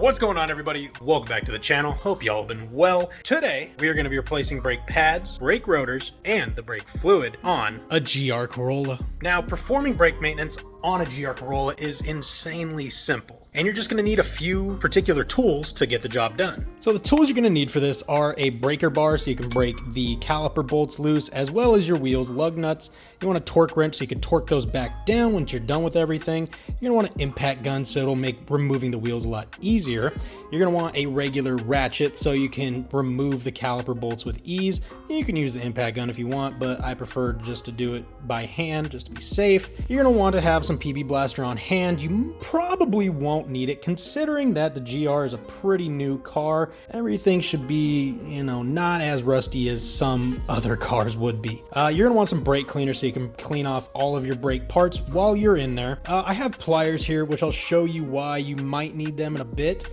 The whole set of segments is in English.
What's going on, everybody? Welcome back to the channel. Hope y'all have been well. Today, we are going to be replacing brake pads, brake rotors, and the brake fluid on a GR Corolla. Now, performing brake maintenance on a GR Corolla is insanely simple, and you're just going to need a few particular tools to get the job done. So the tools you're going to need for this are a breaker bar so you can break the caliper bolts loose, as well as your wheels, lug nuts. You want a torque wrench so you can torque those back down once you're done with everything. You're going to want an impact gun so it'll make removing the wheels a lot easier. You're going to want a regular ratchet so you can remove the caliper bolts with ease. You can use the impact gun if you want, but I prefer just to do it by hand just to be safe. You're going to want to have some PB Blaster on hand. You probably won't need it considering that the GR is a pretty new car. Everything should be, not as rusty as some other cars would be. You're going to want some brake cleaner so you can clean off all of your brake parts while you're in there. I have pliers here, which I'll show you why you might need them in a bit.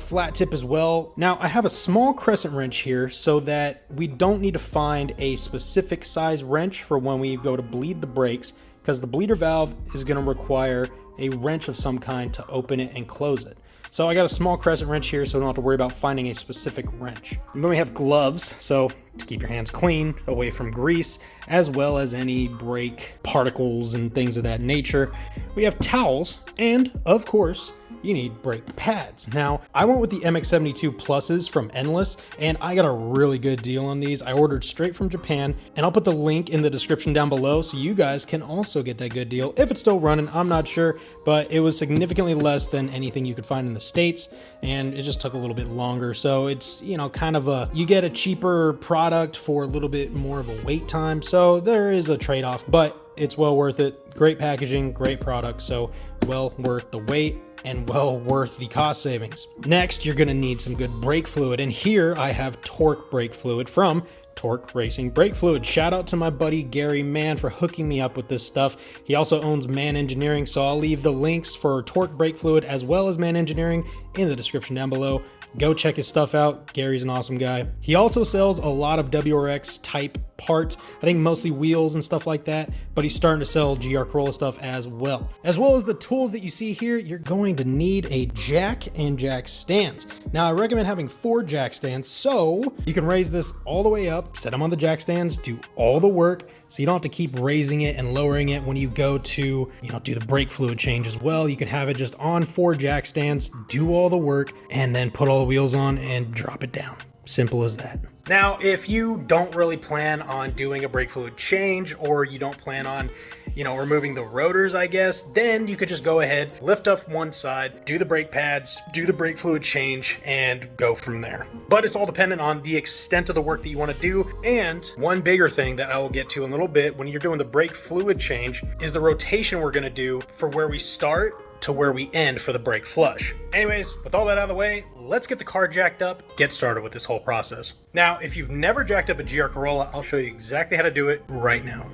Flat tip as well. Now, I have a small crescent wrench here so that we don't need to find a specific size wrench for when we go to bleed the brakes, because the bleeder valve is going to require a wrench of some kind to open it and close it. So I got a small crescent wrench here so I don't have to worry about finding a specific wrench. And then we have gloves, so to keep your hands clean, away from grease, as well as any brake particles and things of that nature. We have towels, and of course, you need brake pads. Now, I went with the MX72 Pluses from Endless, and I got a really good deal on these. I ordered straight from Japan, and I'll put the link in the description down below so you guys can also get that good deal. If it's still running, I'm not sure, but it was significantly less than anything you could find in the States, and it just took a little bit longer. So it's, kind of you get a cheaper product for a little bit more of a wait time. So there is a trade-off, but it's well worth it. Great packaging, great product, so well worth the wait and well worth the cost savings. Next, you're gonna need some good brake fluid, and here I have Torque brake fluid from Torque Racing Brake Fluid. Shout out to my buddy Gary Mann for hooking me up with this stuff. He also owns Man Engineering, so I'll leave the links for Torque brake fluid as well as Man Engineering in the description down below. Go check his stuff out. Gary's an awesome guy. He also sells a lot of WRX type parts, I think mostly wheels and stuff like that, but he's starting to sell GR Corolla stuff as well. As well as the tools that you see here, you're going to need a jack and jack stands. Now, I recommend having 4 jack stands so you can raise this all the way up, set them on the jack stands, do all the work, so you don't have to keep raising it and lowering it when you go to, do the brake fluid change as well. You can have it just on 4 jack stands, do all the work, and then put all the wheels on and drop it down. Simple as that. Now, if you don't really plan on doing a brake fluid change, or you don't plan on, removing the rotors, I guess, then you could just go ahead, lift up one side, do the brake pads, do the brake fluid change, and go from there. But it's all dependent on the extent of the work that you want to do. And one bigger thing that I will get to in a little bit when you're doing the brake fluid change is the rotation we're going to do for where we start to where we end for the brake flush. Anyways, with all that out of the way, let's get the car jacked up, get started with this whole process. Now, if you've never jacked up a GR Corolla, I'll show you exactly how to do it right now.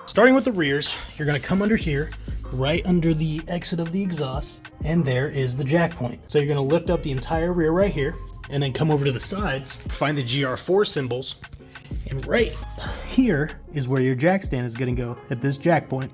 Starting with the rears, you're gonna come under here, right under the exit of the exhaust, and there is the jack point. So you're gonna lift up the entire rear right here, and then come over to the sides, find the GR4 symbols, and right here is where your jack stand is going to go at this jack point.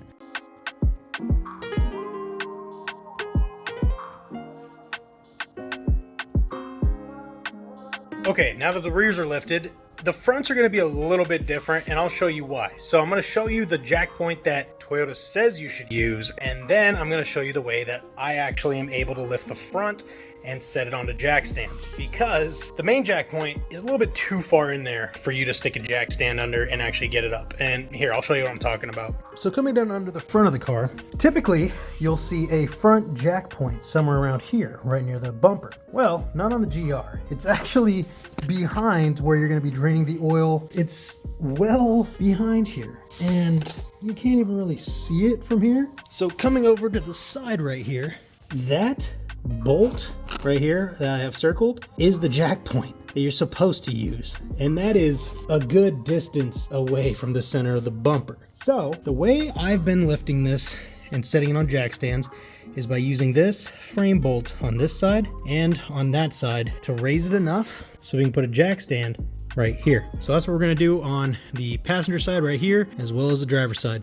Okay, now that the rears are lifted, the fronts are going to be a little bit different, and I'll show you why. So I'm going to show you the jack point that Toyota says you should use, and then I'm going to show you the way that I actually am able to lift the front and set it onto jack stands, because the main jack point is a little bit too far in there for you to stick a jack stand under and actually get it up. And here, I'll show you what I'm talking about. So coming down under the front of the car, typically you'll see a front jack point somewhere around here, right near the bumper. Well, not on the GR. It's actually behind where you're going to be draining the oil. It's well behind here, and you can't even really see it from here. So coming over to the side right here, that bolt right here that I have circled is the jack point that you're supposed to use, and that is a good distance away from the center of the bumper. So the way I've been lifting this and setting it on jack stands is by using this frame bolt on this side and on that side to raise it enough so we can put a jack stand right here. So that's what we're going to do on the passenger side right here, as well as the driver's side.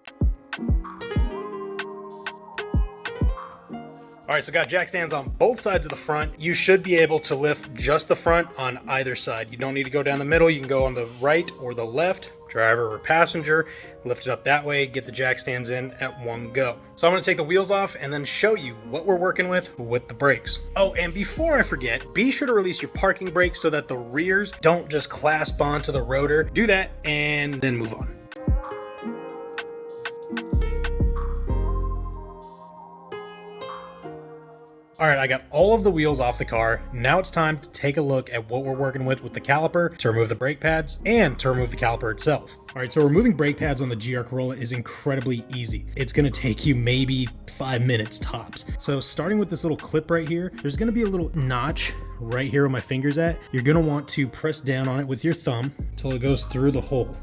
All right, so got jack stands on both sides of the front. You should be able to lift just the front on either side. You don't need to go down the middle. You can go on the right or the left, driver or passenger, lift it up that way, get the jack stands in at one go. So I'm gonna take the wheels off and then show you what we're working with the brakes. Oh, and before I forget, be sure to release your parking brakes so that the rears don't just clasp onto the rotor. Do that and then move on. All right, I got all of the wheels off the car. Now it's time to take a look at what we're working with the caliper to remove the brake pads and to remove the caliper itself. All right, so removing brake pads on the GR Corolla is incredibly easy. It's gonna take you maybe 5 minutes tops. So starting with this little clip right here, there's gonna be a little notch right here where my finger's at. You're gonna want to press down on it with your thumb until it goes through the hole,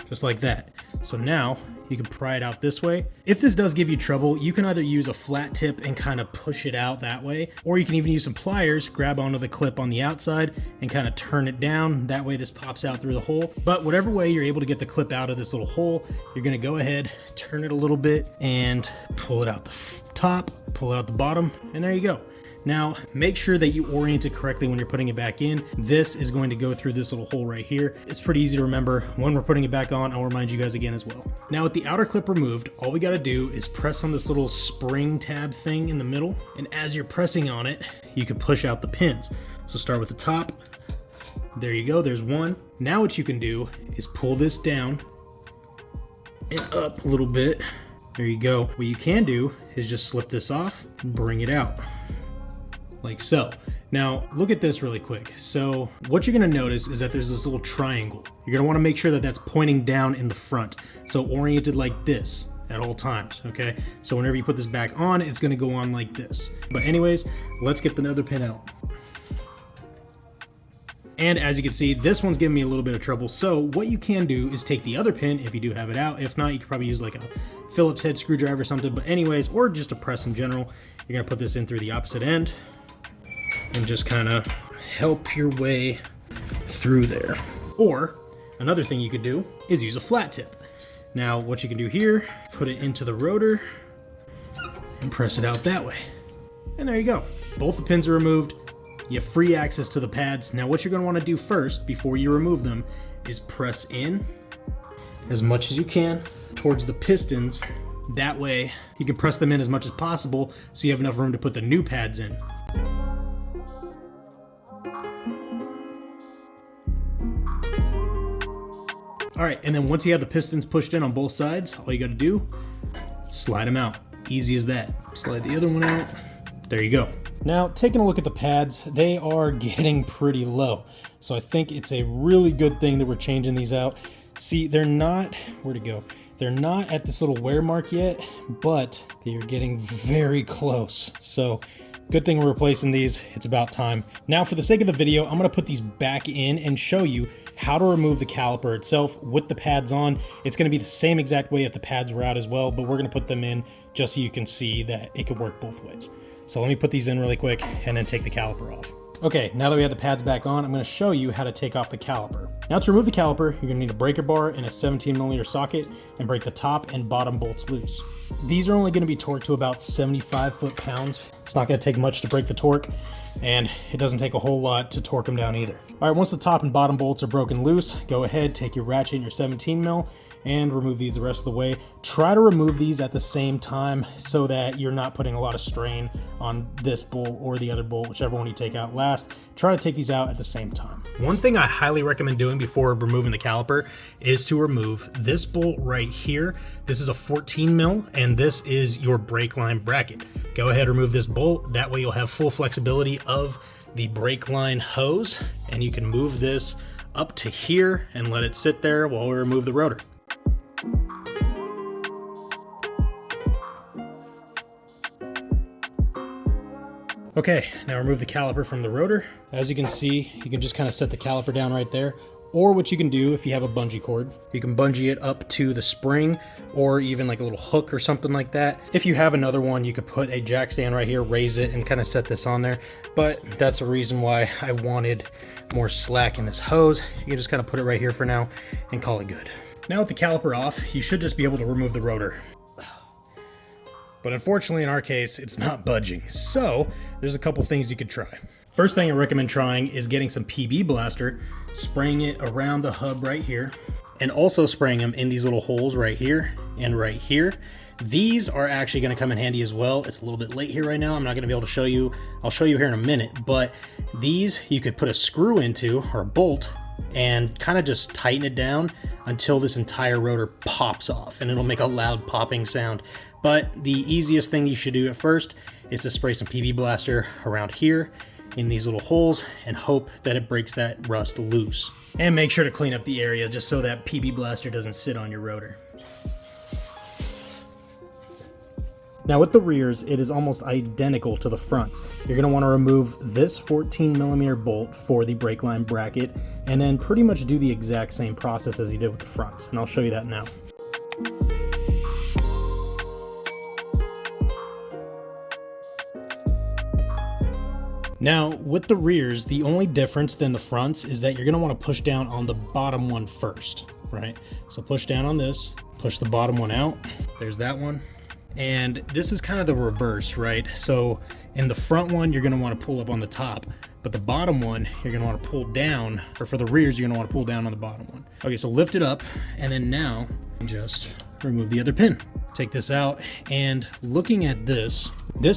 just like that. So now you can pry it out this way. If this does give you trouble, you can either use a flat tip and kind of push it out that way, or you can even use some pliers, grab onto the clip on the outside and kind of turn it down. That way this pops out through the hole. But whatever way you're able to get the clip out of this little hole, you're gonna go ahead, turn it a little bit and pull it out the top, pull it out the bottom, and there you go. Now, make sure that you orient it correctly when you're putting it back in. This is going to go through this little hole right here. It's pretty easy to remember. When we're putting it back on, I'll remind you guys again as well. Now, with the outer clip removed, all we gotta do is press on this little spring tab thing in the middle. And as you're pressing on it, you can push out the pins. So start with the top. There you go, there's one. Now what you can do is pull this down and up a little bit. There you go. What you can do is just slip this off and bring it out. Like so. Now look at this really quick. So what you're gonna notice is that there's this little triangle. You're gonna wanna make sure that that's pointing down in the front. So oriented like this at all times, okay? So whenever you put this back on, it's gonna go on like this. But anyways, let's get the other pin out. And as you can see, this one's giving me a little bit of trouble. So what you can do is take the other pin if you do have it out. If not, you could probably use like a Phillips head screwdriver or something. But anyways, or just a press in general. You're gonna put this in through the opposite end and just kind of help your way through there. Or another thing you could do is use a flat tip. Now what you can do here, put it into the rotor and press it out that way. And there you go. Both the pins are removed. You have free access to the pads. Now what you're gonna wanna do first before you remove them is press in as much as you can towards the pistons. That way you can press them in as much as possible so you have enough room to put the new pads in. All right, and then once you have the pistons pushed in on both sides, all you gotta do, slide them out. Easy as that. Slide the other one out. There you go. Now, taking a look at the pads, they are getting pretty low. So I think it's a really good thing that we're changing these out. See, they're not, where'd it go? They're not at this little wear mark yet, but they're getting very close. So good thing we're replacing these. It's about time. Now, for the sake of the video, I'm gonna put these back in and show you how to remove the caliper itself with the pads on. It's gonna be the same exact way if the pads were out as well, but we're gonna put them in just so you can see that it could work both ways. So let me put these in really quick and then take the caliper off. Okay, now that we have the pads back on, I'm gonna show you how to take off the caliper. Now to remove the caliper, you're gonna need a breaker bar and a 17mm socket and break the top and bottom bolts loose. These are only gonna be torqued to about 75 foot-pounds. It's not gonna take much to break the torque, and it doesn't take a whole lot to torque them down either. All right, once the top and bottom bolts are broken loose, go ahead, take your ratchet and your 17mm and remove these the rest of the way. Try to remove these at the same time so that you're not putting a lot of strain on this bolt or the other bolt, whichever one you take out last. Try to take these out at the same time. One thing I highly recommend doing before removing the caliper is to remove this bolt right here. This is a 14mm and this is your brake line bracket. Go ahead, remove this bolt. That way you'll have full flexibility of the brake line hose, and you can move this up to here and let it sit there while we remove the rotor. Okay, now remove the caliper from the rotor. As you can see, you can just kind of set the caliper down right there. Or what you can do if you have a bungee cord, you can bungee it up to the spring or even like a little hook or something like that. If you have another one, you could put a jack stand right here, raise it and kind of set this on there. But that's the reason why I wanted more slack in this hose. You can just kind of put it right here for now and call it good. Now with the caliper off, you should just be able to remove the rotor. But unfortunately in our case, it's not budging. So there's a couple things you could try. First thing I recommend trying is getting some PB Blaster, spraying it around the hub right here, and also spraying them in these little holes right here and right here. These are actually going to come in handy as well. It's a little bit late here right now. I'm not going to be able to show you. I'll show you here in a minute, but these you could put a screw into or a bolt and kind of just tighten it down until this entire rotor pops off, and it'll make a loud popping sound. But the easiest thing you should do at first is to spray some PB Blaster around here in these little holes and hope that it breaks that rust loose. And make sure to clean up the area just so that PB Blaster doesn't sit on your rotor. Now with the rears, it is almost identical to the fronts. You're going to want to remove this 14mm bolt for the brake line bracket, and then pretty much do the exact same process as you did with the fronts, and I'll show you that now. Now with the rears, the only difference than the fronts is that you're going to want to push down on the bottom one first, right? So push down on this, push the bottom one out. There's that one. And this is kind of the reverse, right? So in the front one, you're going to want to pull up on the top, but the bottom one, you're going to want to pull down, or for the rears, you're going to want to pull down on the bottom one. Okay, so lift it up, and then now just remove the other pin. Take this out, and looking at this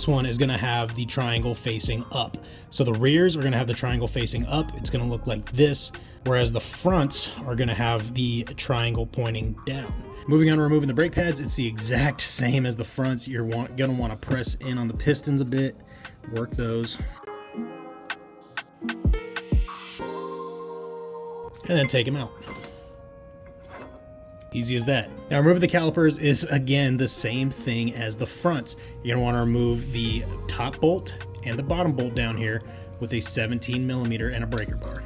one is going to have the triangle facing up. So the rears are going to have the triangle facing up. It's going to look like this, whereas the fronts are going to have the triangle pointing down. Moving on to removing the brake pads, it's the exact same as the fronts. You're going to want to press in on the pistons a bit, work those, and then take them out. Easy as that. Now removing the calipers is again the same thing as the fronts. You're going to want to remove the top bolt and the bottom bolt down here with a 17mm and a breaker bar.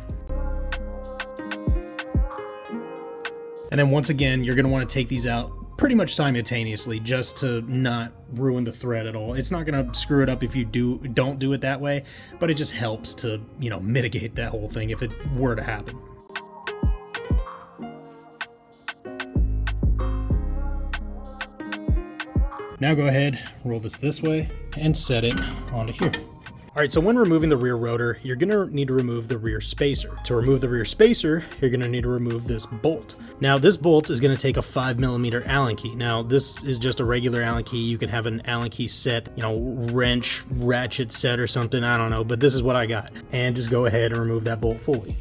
And then once again, you're going to want to take these out pretty much simultaneously just to not ruin the thread at all. It's not going to screw it up if you don't do it that way, but it just helps to, mitigate that whole thing if it were to happen. Now go ahead, roll this way, and set it onto here. All right, so when removing the rear rotor, you're gonna need to remove the rear spacer. To remove the rear spacer, you're gonna need to remove this bolt. Now this bolt is gonna take a 5mm Allen key. Now this is just a regular Allen key. You can have an Allen key set, wrench, ratchet set or something, I don't know, but this is what I got. And just go ahead and remove that bolt fully.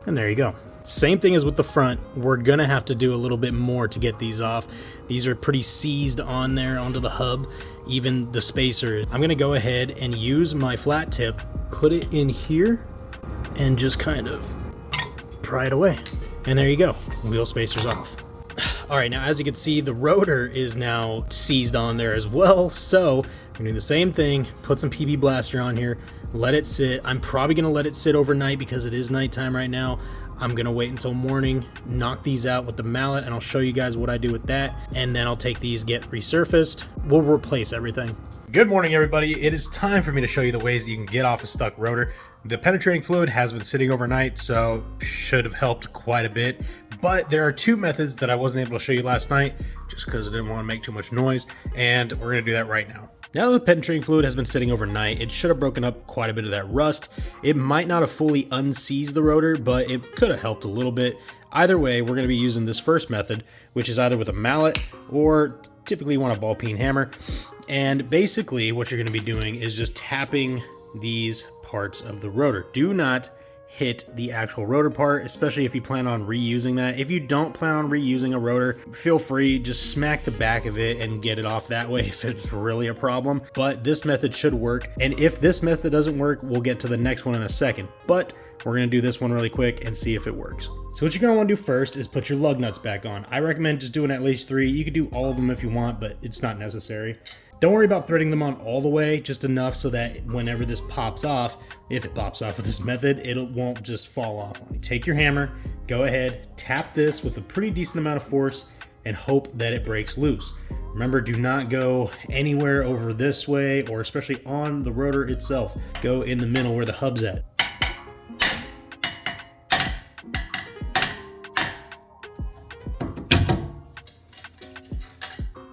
And there you go. Same thing as with the front, we're gonna have to do a little bit more to get these off. These are pretty seized on there onto the hub, even the spacer. I'm gonna go ahead and use my flat tip, put it in here, and just kind of pry it away. And there you go, wheel spacer's off. All right, now as you can see, the rotor is now seized on there as well. So I'm gonna do the same thing, put some PB Blaster on here, let it sit. I'm probably gonna let it sit overnight because it is nighttime right now. I'm gonna wait until morning, knock these out with the mallet, and I'll show you guys what I do with that. And then I'll take these, get resurfaced. We'll replace everything. Good morning, everybody. It is time for me to show you the ways that you can get off a stuck rotor. The penetrating fluid has been sitting overnight, so should have helped quite a bit. But there are two methods that I wasn't able to show you last night, just because I didn't want to make too much noise, and we're gonna do that right now. Now that the penetrating fluid has been sitting overnight, it should have broken up quite a bit of that rust. It might not have fully unseized the rotor, but it could have helped a little bit. Either way, we're going to be using this first method, which is either with a mallet or typically you want a ball peen hammer. And basically what you're going to be doing is just tapping these parts of the rotor. Do not hit the actual rotor part, especially if you plan on reusing that. If you don't plan on reusing a rotor, feel free, just smack the back of it and get it off that way if it's really a problem. But this method should work. And if this method doesn't work, we'll get to the next one in a second. But we're gonna do this one really quick and see if it works. So what you're gonna wanna do first is put your lug nuts back on. I recommend just doing at least 3. You could do all of them if you want, but it's not necessary. Don't worry about threading them on all the way, just enough so that whenever this pops off, if it pops off with this method, it won't just fall off on you. Take your hammer, go ahead, tap this with a pretty decent amount of force, and hope that it breaks loose. Remember, do not go anywhere over this way, or especially on the rotor itself. Go in the middle where the hub's at.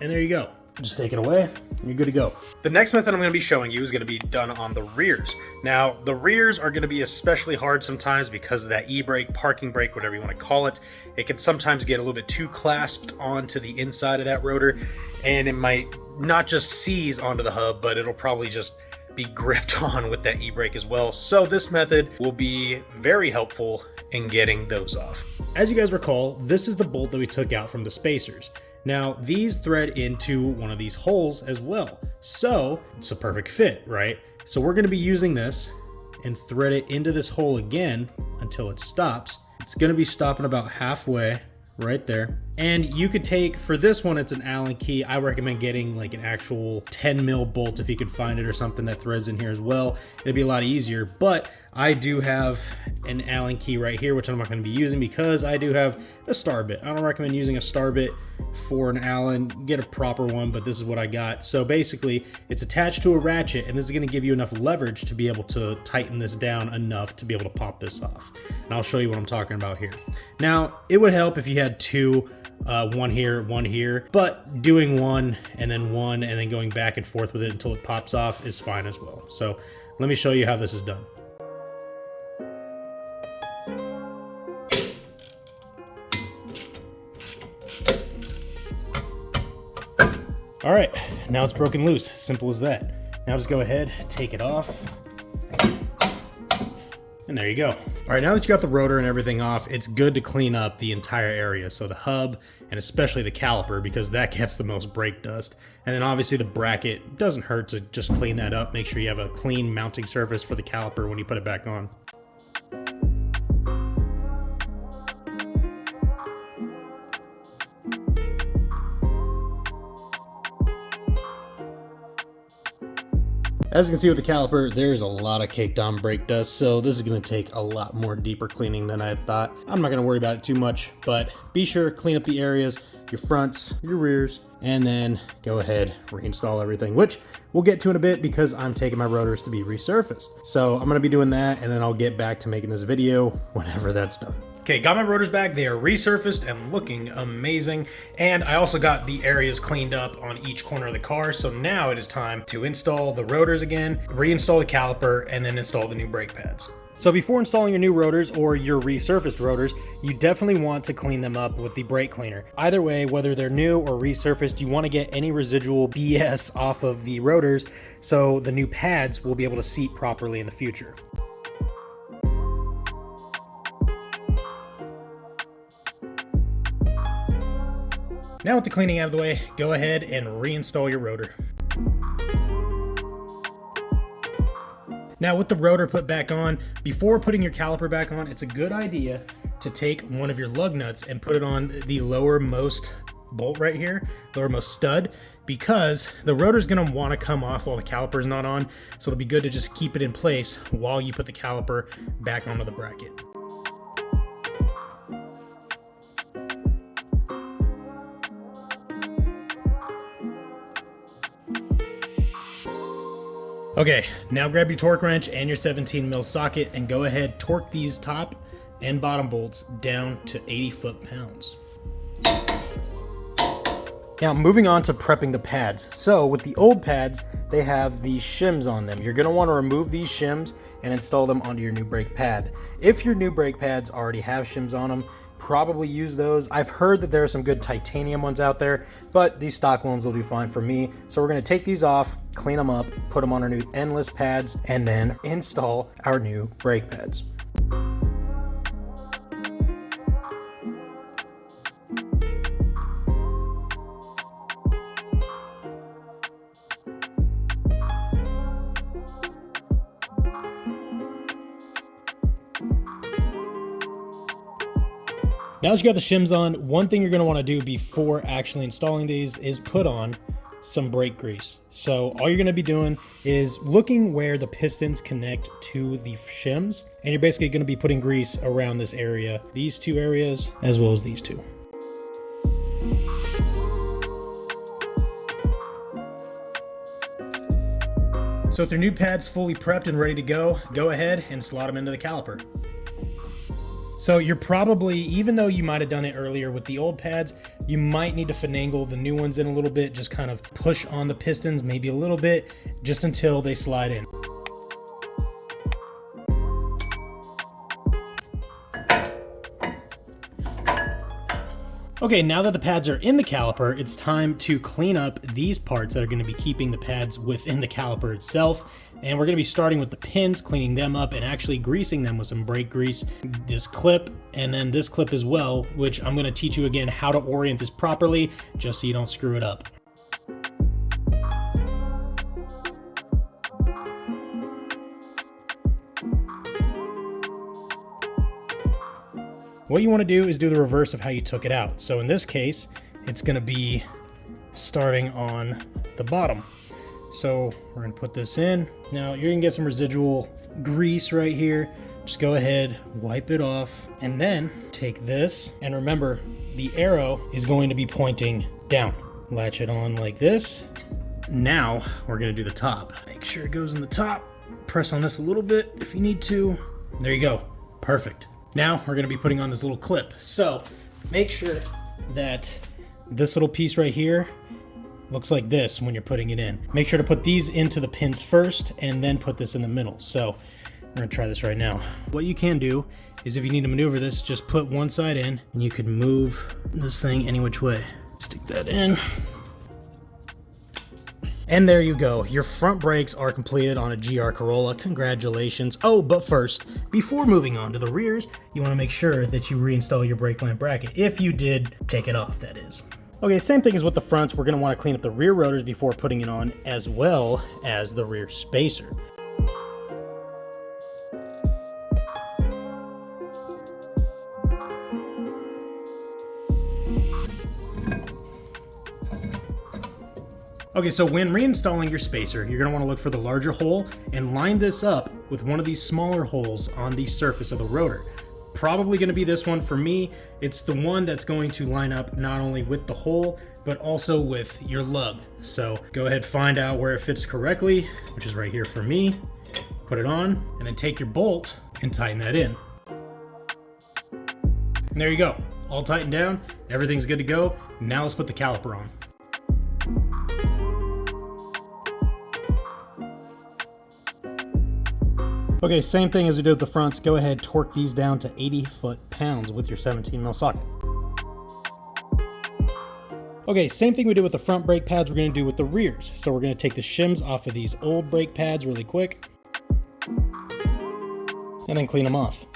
and there you go. Just take it away, and you're good to go. The next method I'm going to be showing you is going to be done on the rears. Now, the rears are going to be especially hard sometimes because of that e-brake, parking brake, whatever you want to call it. It can sometimes get a little bit too clasped onto the inside of that rotor, and it might not just seize onto the hub, but it'll probably just be gripped on with that e-brake as well. So this method will be very helpful in getting those off. As you guys recall, this is the bolt that we took out from the spacers. Now, these thread into one of these holes as well. So it's a perfect fit, right? So we're going to be using this and thread it into this hole again until it stops. It's going to be stopping about halfway right there. And you could take, for this one, it's an Allen key. I recommend getting like an actual 10 mil bolt if you could find it, or something that threads in here as well. It'd be a lot easier, but I do have an Allen key right here, which I'm not going to be using because I do have a star bit. I don't recommend using a star bit for an Allen. Get a proper one, but this is what I got. So basically, it's attached to a ratchet, and this is going to give you enough leverage to be able to tighten this down enough to be able to pop this off. And I'll show you what I'm talking about here. Now, it would help if you had two, one here, but doing one and then going back and forth with it until it pops off is fine as well. So let me show you how this is done. All right, now it's broken loose. Simple as that. Now just go ahead, take it off. And there you go. All right, now that you got the rotor and everything off, it's good to clean up the entire area. So the hub, and especially the caliper, because that gets the most brake dust. And then obviously the bracket, doesn't hurt to just clean that up. Make sure you have a clean mounting surface for the caliper when you put it back on. As you can see with the caliper, there's a lot of caked on brake dust, so this is going to take a lot more deeper cleaning than I had thought. I'm not going to worry about it too much, but be sure to clean up the areas, your fronts, your rears, and then go ahead, reinstall everything, which we'll get to in a bit because I'm taking my rotors to be resurfaced. So I'm going to be doing that, and then I'll get back to making this video whenever that's done. Okay, got my rotors back. They are resurfaced and looking amazing. And I also got the areas cleaned up on each corner of the car. So now it is time to install the rotors again, reinstall the caliper, and then install the new brake pads. So before installing your new rotors or your resurfaced rotors, you definitely want to clean them up with the brake cleaner. Either way, whether they're new or resurfaced, you want to get any residual BS off of the rotors so the new pads will be able to seat properly in the future. Now with the cleaning out of the way, go ahead and reinstall your rotor. Now with the rotor put back on, before putting your caliper back on, it's a good idea to take one of your lug nuts and put it on the lowermost bolt right here, lowermost stud, because the rotor's gonna wanna come off while the caliper's not on, so it'll be good to just keep it in place while you put the caliper back onto the bracket. Okay, now grab your torque wrench and your 17 mil socket and go ahead, torque these top and bottom bolts down to 80 foot-pounds. Now moving on to prepping the pads. So with the old pads, they have these shims on them. You're gonna wanna remove these shims and install them onto your new brake pad. If your new brake pads already have shims on them, probably use those. I've heard that there are some good titanium ones out there, but these stock ones will do fine for me. So we're gonna take these off, clean them up, put them on our new endless pads, and then install our new brake pads. Now that you got the shims on, one thing you're going to want to do before actually installing these is put on some brake grease. So all you're going to be doing is looking where the pistons connect to the shims, and you're basically going to be putting grease around this area, these two areas, as well as these two. So with your new pads fully prepped and ready to go ahead and slot them into the caliper. So you're probably, even though you might have done it earlier with the old pads, You might need to finagle the new ones in a little bit, just kind of push on the pistons maybe a little bit, just until they slide in. Okay, now that the pads are in the caliper, it's time to clean up these parts that are going to be keeping the pads within the caliper itself. And we're going to be starting with the pins, cleaning them up, and actually greasing them with some brake grease. This clip, and then this clip as well, which I'm going to teach you again how to orient this properly, just so you don't screw it up. What you want to do is do the reverse of how you took it out. So in this case, it's going to be starting on the bottom. So we're going to put this in. Now you're going to get some residual grease right here. Just go ahead, wipe it off, and then take this. And remember, the arrow is going to be pointing down. Latch it on like this. Now we're going to do the top. Make sure it goes in the top. Press on this a little bit if you need to. There you go. Perfect. Now we're going to be putting on this little clip. So make sure that this little piece right here looks like this when you're putting it in. Make sure to put these into the pins first and then put this in the middle. So we're going to try this right now. What you can do is, if you need to maneuver this, just put one side in and you can move this thing any which way. Stick that in. And there you go. Your front brakes are completed on a GR Corolla. Congratulations. Oh, but first, before moving on to the rears, you want to make sure that you reinstall your brake line bracket. If you did take it off, that is. Okay, same thing as with the fronts. We're going to want to clean up the rear rotors before putting it on, as well as the rear spacer. Okay, so when reinstalling your spacer, you're going to want to look for the larger hole and line this up with one of these smaller holes on the surface of the rotor. Probably going to be this one. For me, it's the one that's going to line up not only with the hole, but also with your lug. So go ahead, find out where it fits correctly, which is right here for me. Put it on, and then take your bolt and tighten that in. And there you go. All tightened down. Everything's good to go. Now let's put the caliper on. Okay, same thing as we did with the fronts. Go ahead, torque these down to 80 foot-pounds with your 17 mil socket. Okay, same thing we did with the front brake pads, we're going to do with the rears. So we're going to take the shims off of these old brake pads really quick, and then clean them off.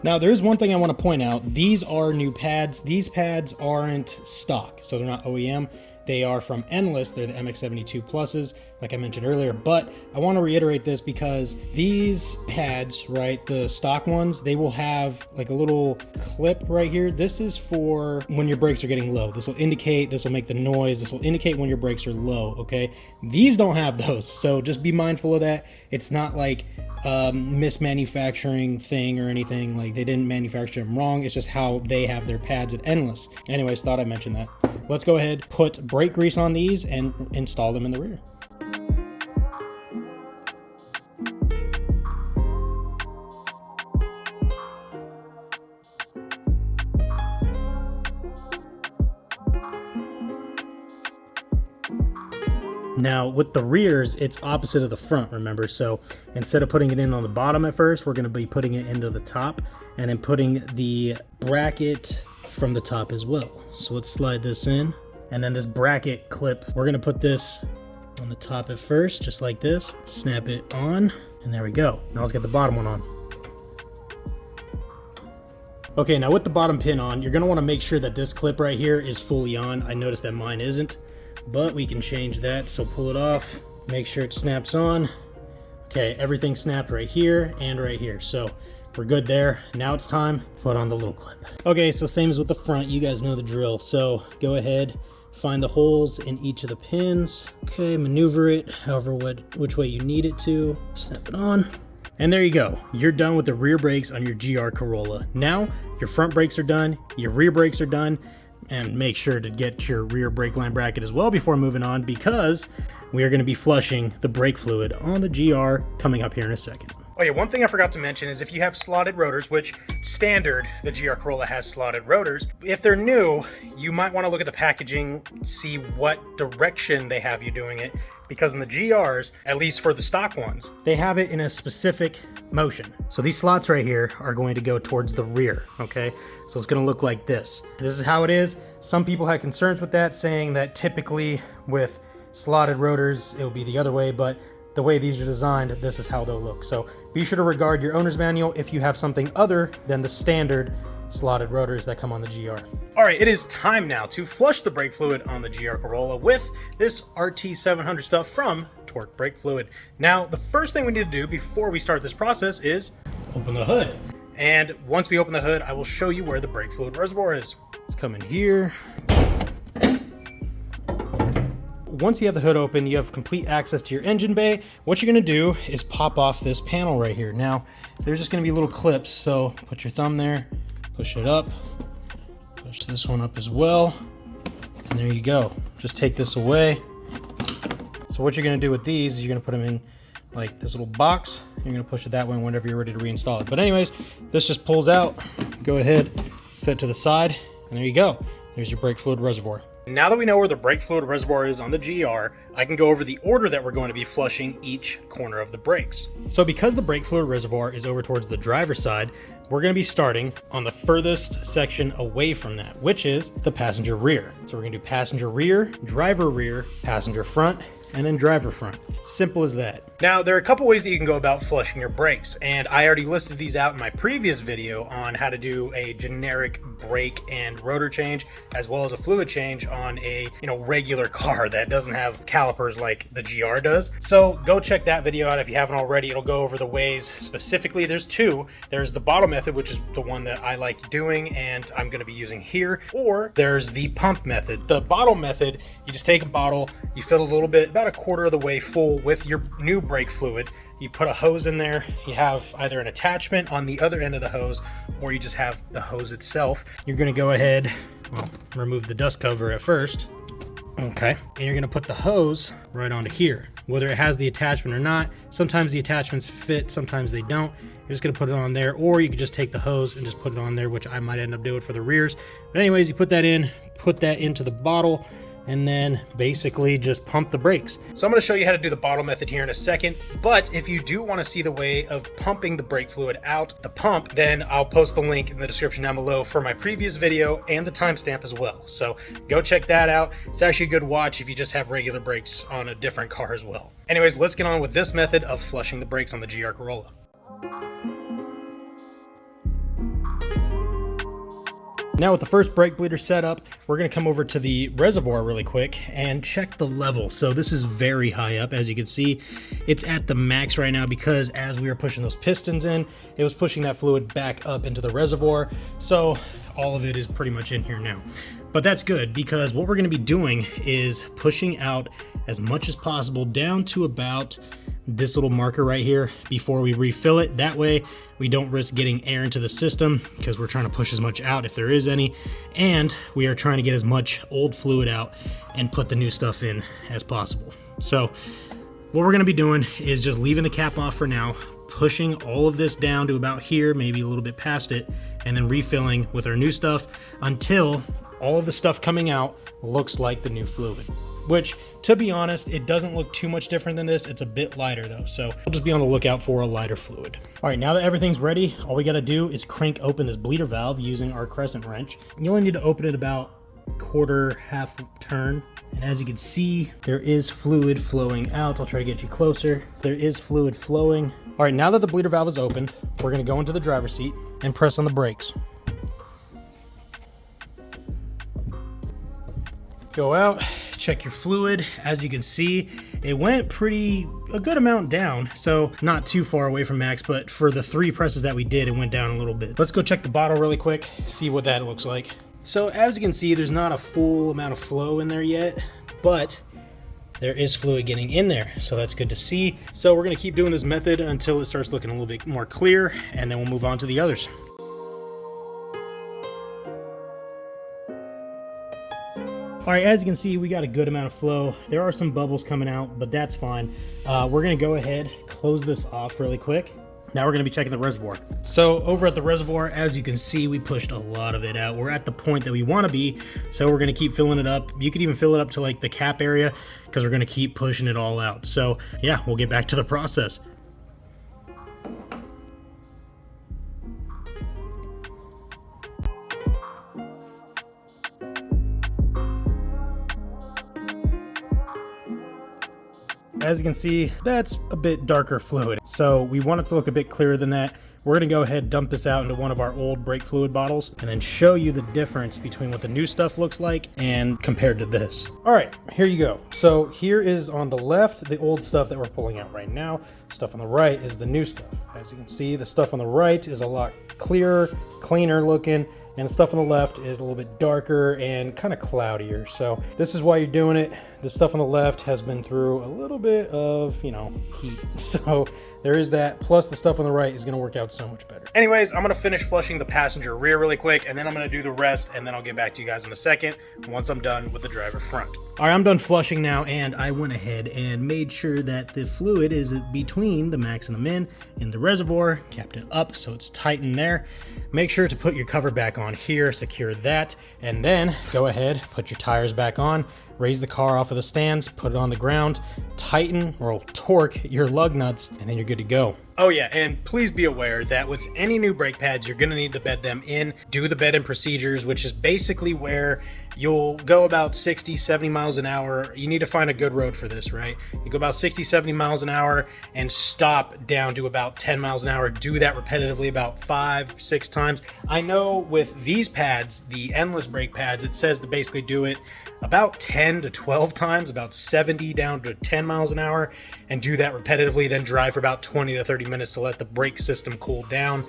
Now, there is one thing I want to point out. These are new pads. These pads aren't stock, so they're not OEM. They are from Endless. They're the MX72 Pluses, like I mentioned earlier. But I want to reiterate this because these pads, right, the stock ones, they will have like a little clip right here. This is for when your brakes are getting low. This will indicate, this will make the noise. This will indicate when your brakes are low, okay? These don't have those, so just be mindful of that. It's not like mismanufacturing thing or anything. Like, they didn't manufacture them wrong. It's just how they have their pads at Endless. Anyways, thought I mentioned that. Let's go ahead, put brake grease on these and install them in the rear. Now, with the rears, it's opposite of the front, remember? So instead of putting it in on the bottom at first, we're going to be putting it into the top and then putting the bracket from the top as well. So let's slide this in. And then this bracket clip, we're going to put this on the top at first, just like this. Snap it on, and there we go. Now let's get the bottom one on. Okay, now with the bottom pin on, you're going to want to make sure that this clip right here is fully on. I noticed that mine isn't, but we can change that. So pull it off, make sure it snaps on. Okay, everything snapped right here and right here. So we're good there. Now it's time to put on the little clip. Okay, so same as with the front, you guys know the drill. So go ahead, find the holes in each of the pins. Okay, maneuver it however which way you need it to. Snap it on. And there you go. You're done with the rear brakes on your GR Corolla. Now your front brakes are done, your rear brakes are done, and make sure to get your rear brake line bracket as well before moving on, because we are going to be flushing the brake fluid on the GR coming up here in a second. Oh yeah, one thing I forgot to mention is if you have slotted rotors, which standard, the GR Corolla has slotted rotors, if they're new, you might want to look at the packaging, see what direction they have you doing it, because in the GRs, at least for the stock ones, they have it in a specific motion. So these slots right here are going to go towards the rear, okay? So it's going to look like this. This is how it is. Some people had concerns with that, saying that typically with slotted rotors, it will be the other way, but the way these are designed, this is how they'll look. So be sure to regard your owner's manual if you have something other than the standard slotted rotors that come on the GR. All right, it is time now to flush the brake fluid on the GR Corolla with this RT700 stuff from Torque Brake Fluid. Now, the first thing we need to do before we start this process is open the hood. And once we open the hood, I will show you where the brake fluid reservoir is. It's coming here. Once you have the hood open, you have complete access to your engine bay. What you're gonna do is pop off this panel right here. Now, there's just gonna be little clips, so put your thumb there, push it up, push this one up as well, and there you go. Just take this away. So what you're gonna do with these is you're gonna put them in like this little box. You're gonna push it that way whenever you're ready to reinstall it. But anyways, this just pulls out. Go ahead, set it to the side, and there you go. There's your brake fluid reservoir. Now that we know where the brake fluid reservoir is on the GR, I can go over the order that we're going to be flushing each corner of the brakes. So because the brake fluid reservoir is over towards the driver's side, we're going to be starting on the furthest section away from that, which is the passenger rear. So we're going to do passenger rear, passenger front, and then driver front. Simple as that. Now, there are a couple ways that you can go about flushing your brakes, and I already listed these out in my previous video on how to do a generic brake and rotor change, as well as a fluid change on a regular car that doesn't have calipers like the GR does. So go check that video out if you haven't already. It'll go over the ways specifically. There's two. There's the bottle method, which is the one that I like doing and I'm going to be using here, or there's the pump method. The bottle method, you just take a bottle, you fill a little bit, about a quarter of the way full with your new brake fluid. You put a hose in there. You have either an attachment on the other end of the hose, or you just have the hose itself. You're going to go ahead, remove the dust cover at first. Okay. And you're going to put the hose right onto here, whether it has the attachment or not. Sometimes the attachments fit, sometimes they don't. You're just going to put it on there, or you could just take the hose and just put it on there, which I might end up doing for the rears. But anyways, you put that in, put that into the bottle, and then basically just pump the brakes. So I'm going to show you how to do the bottle method here in a second, but if you do want to see the way of pumping the brake fluid out the pump, then I'll post the link in the description down below for my previous video and the timestamp as well. So go check that out. It's actually a good watch if you just have regular brakes on a different car as well. Anyways, let's get on with this method of flushing the brakes on the GR Corolla. Now with the first brake bleeder set up, we're going to come over to the reservoir really quick and check the level. So this is very high up, as you can see. It's at the max right now because as we were pushing those pistons in, it was pushing that fluid back up into the reservoir. So all of it is pretty much in here now. But that's good because what we're going to be doing is pushing out as much as possible down to about this little marker right here before we refill it. That way we don't risk getting air into the system because we're trying to push as much out if there is any, and we are trying to get as much old fluid out and put the new stuff in as possible. So what we're going to be doing is just leaving the cap off for now, pushing all of this down to about here, maybe a little bit past it, and then refilling with our new stuff until all of the stuff coming out looks like the new fluid. Which, to be honest, it doesn't look too much different than this. It's a bit lighter though, so we'll just be on the lookout for a lighter fluid. All right, now that everything's ready, all we gotta do is crank open this bleeder valve using our crescent wrench. You only need to open it about half turn. And as you can see, there is fluid flowing out. I'll try to get you closer. There is fluid flowing. All right, now that the bleeder valve is open, we're gonna go into the driver's seat and press on the brakes. Go out, check your fluid. As you can see, it went a good amount down, so not too far away from max, but for the 3 presses that we did, it went down a little bit. Let's go check the bottle really quick, see what that looks like. So as you can see, there's not a full amount of flow in there yet, but there is fluid getting in there, so that's good to see. So we're gonna keep doing this method until it starts looking a little bit more clear, and then we'll move on to the others. All right, as you can see, we got a good amount of flow. There are some bubbles coming out, but that's fine. We're gonna go ahead, close this off really quick. Now we're going to be checking the reservoir. So over at the reservoir, as you can see, we pushed a lot of it out. We're at the point that we want to be, so we're going to keep filling it up. You could even fill it up to like the cap area because we're going to keep pushing it all out. So yeah, we'll get back to the process. As you can see, that's a bit darker fluid, so we want it to look a bit clearer than that. We're going to go ahead and dump this out into one of our old brake fluid bottles and then show you the difference between what the new stuff looks like and compared to this. All right, here you go. So here is on the left the old stuff that we're pulling out right now. Stuff on the right is the new stuff. As you can see, the stuff on the right is a lot clearer, cleaner looking, and the stuff on the left is a little bit darker and kind of cloudier. So this is why you're doing it. The stuff on the left has been through a little bit of, you know, heat. So there is that. Plus the stuff on the right is going to work out so much better. Anyways, I'm going to finish flushing the passenger rear really quick, and then I'm going to do the rest, and then I'll get back to you guys in a second once I'm done with the driver front. All right, I'm done flushing now, and I went ahead and made sure that the fluid is between the max and the min in the reservoir, capped it up so it's tight in there. Make sure to put your cover back on here, secure that, and then go ahead, put your tires back on, raise the car off of the stands, put it on the ground, tighten or torque your lug nuts, and then you're good to go. Oh yeah, and please be aware that with any new brake pads, you're gonna need to bed them in, do the bed in procedures, which is basically where you'll go about 60, 70 miles an hour. You need to find a good road for this, right? You go about 60, 70 miles an hour and stop down to about 10 miles an hour. Do that repetitively about 5, 6 times. I know with these pads, the endless brake pads, it says to basically do it about 10 to 12 times, about 70 down to 10 miles an hour, and do that repetitively, then drive for about 20 to 30 minutes to let the brake system cool down.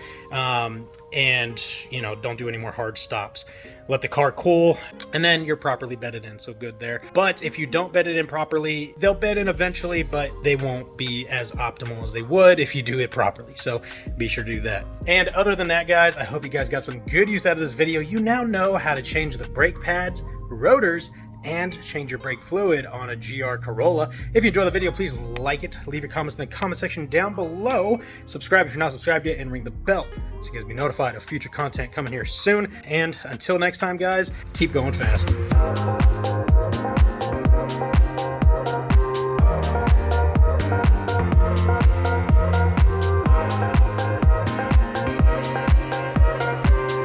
And you know, don't do any more hard stops. Let the car cool, and then you're properly bedded in, so good there. But if you don't bed it in properly, they'll bed in eventually, but they won't be as optimal as they would if you do it properly. So be sure to do that. And other than that, guys, I hope you guys got some good use out of this video. You now know how to change the brake pads, rotors, and change your brake fluid on a GR Corolla. If you enjoyed the video, please like it, leave your comments in the comment section down below, subscribe if you're not subscribed yet, and ring the bell so you guys be notified of future content coming here soon. And until next time, guys, keep going fast.